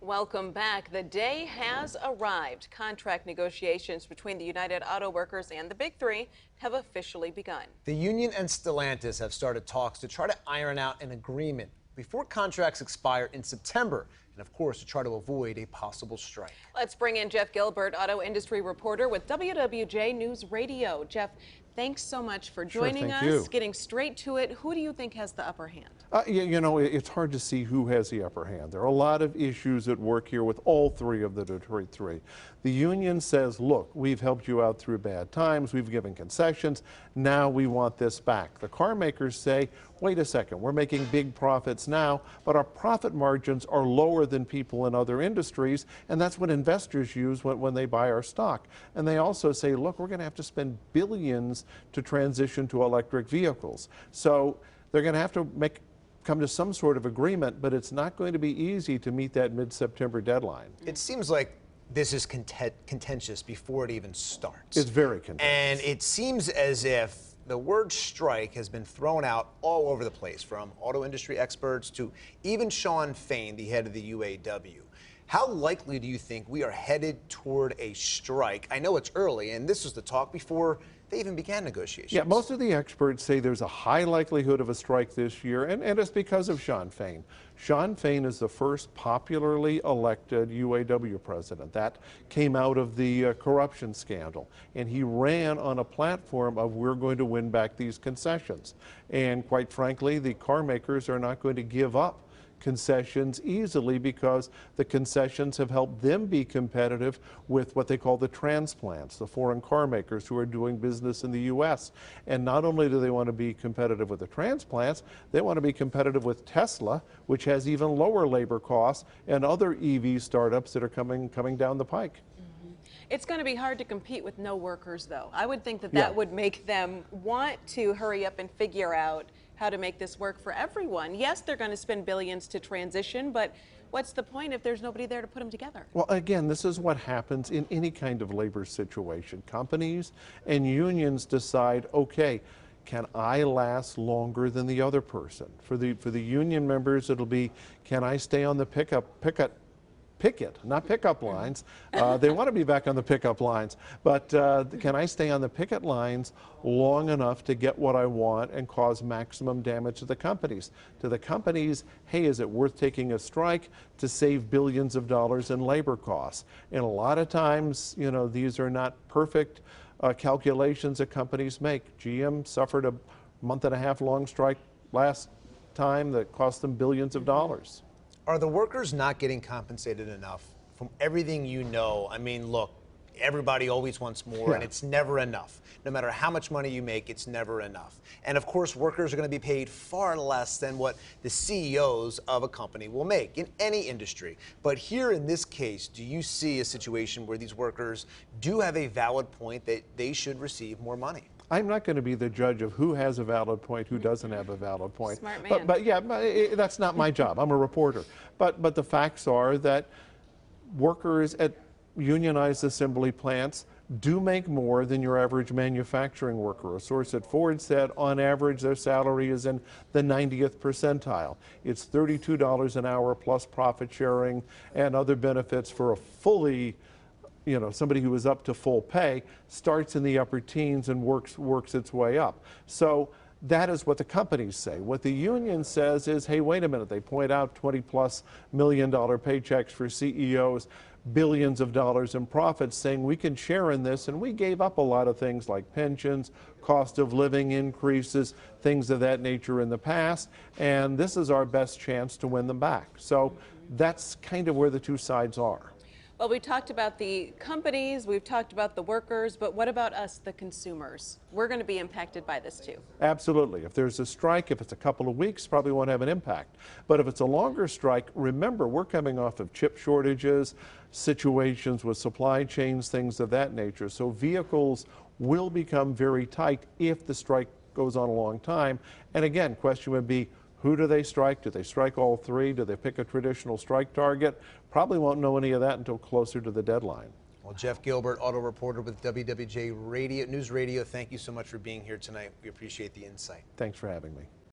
Welcome back. The day has arrived. Contract negotiations between the United Auto Workers and the Big Three have officially begun. The union and Stellantis have started talks to try to iron out an agreement before contracts expire in September, and of course to try to avoid a possible strike. Let's bring in Jeff Gilbert, auto industry reporter with WWJ Newsradio. Jeff, thanks so much for joining us. Getting straight to it, who do you think has the upper hand? You know, it's hard to see who has the upper hand. There are a lot of issues at work here with all three of the Detroit Three. The union says, look, we've helped you out through bad times, we've given concessions, now we want this back. The car makers say, wait a second, we're making big profits now, but our profit margins are lower than people in other industries, and that's what investors use when they buy our stock. And they also say, look, we're going to have to spend billions to transition to electric vehicles. So they're going to have to come to some sort of agreement, but it's not going to be easy to meet that mid-September deadline. It seems like this is contentious before it even starts. It's very contentious. And it seems as if the word strike has been thrown out all over the place, from auto industry experts to even Shawn Fain, the head of the UAW. How likely do you think we are headed toward a strike? I know it's early, and this was the talk before they even began negotiations. Yeah, most of the experts say there's a high likelihood of a strike this year, and it's because of Shawn Fain. Shawn Fain is the first popularly elected UAW president. That came out of the corruption scandal, and he ran on a platform of we're going to win back these concessions. And quite frankly, the car makers are not going to give up concessions easily, because the concessions have helped them be competitive with what they call the transplants, the foreign car makers who are doing business in the U.S. And not only do they want to be competitive with the transplants, they want to be competitive with Tesla, which has even lower labor costs, and other EV startups that are coming down the pike. It's going to be hard to compete with no workers, though. I would think that would make them want to hurry up and figure out how to make this work for everyone. Yes, they're going to spend billions to transition, but what's the point if there's nobody there to put them together? Well, again, this is what happens in any kind of labor situation. Companies and unions decide, okay, can I last longer than the other person? For the union members, it'll be, can I stay on the not pickup lines. They want to be back on the pickup lines, but can I stay on the picket lines long enough to get what I want and cause maximum damage to the companies? To the companies, hey, is it worth taking a strike to save billions of dollars in labor costs? And a lot of times, you know, these are not perfect calculations that companies make. GM suffered a month-and-a-half long strike last time that cost them billions of dollars. Are the workers not getting compensated enough? From everything you know, I mean, look, everybody always wants more, and it's never enough. No matter how much money you make, it's never enough. And of course, workers are going to be paid far less than what the CEOs of a company will make in any industry. But here in this case, do you see a situation where these workers do have a valid point that they should receive more money? I'm not going to be the judge of who has a valid point, who doesn't have a valid point. Smart man. But yeah, that's not my job. I'm a reporter. But the facts are that workers at unionized assembly plants do make more than your average manufacturing worker. A source at Ford said on average their salary is in the 90th percentile. It's $32 an hour plus profit sharing and other benefits for a fully, you know, somebody who is up to full pay, starts in the upper teens and works its way up. So that is what the companies say. What the union says is, hey, wait a minute. They point out $20+ million paychecks for CEOs, billions of dollars in profits, saying we can share in this, and we gave up a lot of things like pensions, cost of living increases, things of that nature in the past, and this is our best chance to win them back. So that's kind of where the two sides are. Well, we talked about the companies, we've talked about the workers, but what about us, the consumers? We're going to be impacted by this too. Absolutely. If there's a strike, if it's a couple of weeks, probably won't have an impact. But if it's a longer strike, remember, we're coming off of chip shortages, situations with supply chains, things of that nature. So vehicles will become very tight if the strike goes on a long time. And again, question would be, who do they strike? Do they strike all three? Do they pick a traditional strike target? Probably won't know any of that until closer to the deadline. Well, Jeff Gilbert, auto reporter with WWJ Newsradio, thank you so much for being here tonight. We appreciate the insight. Thanks for having me.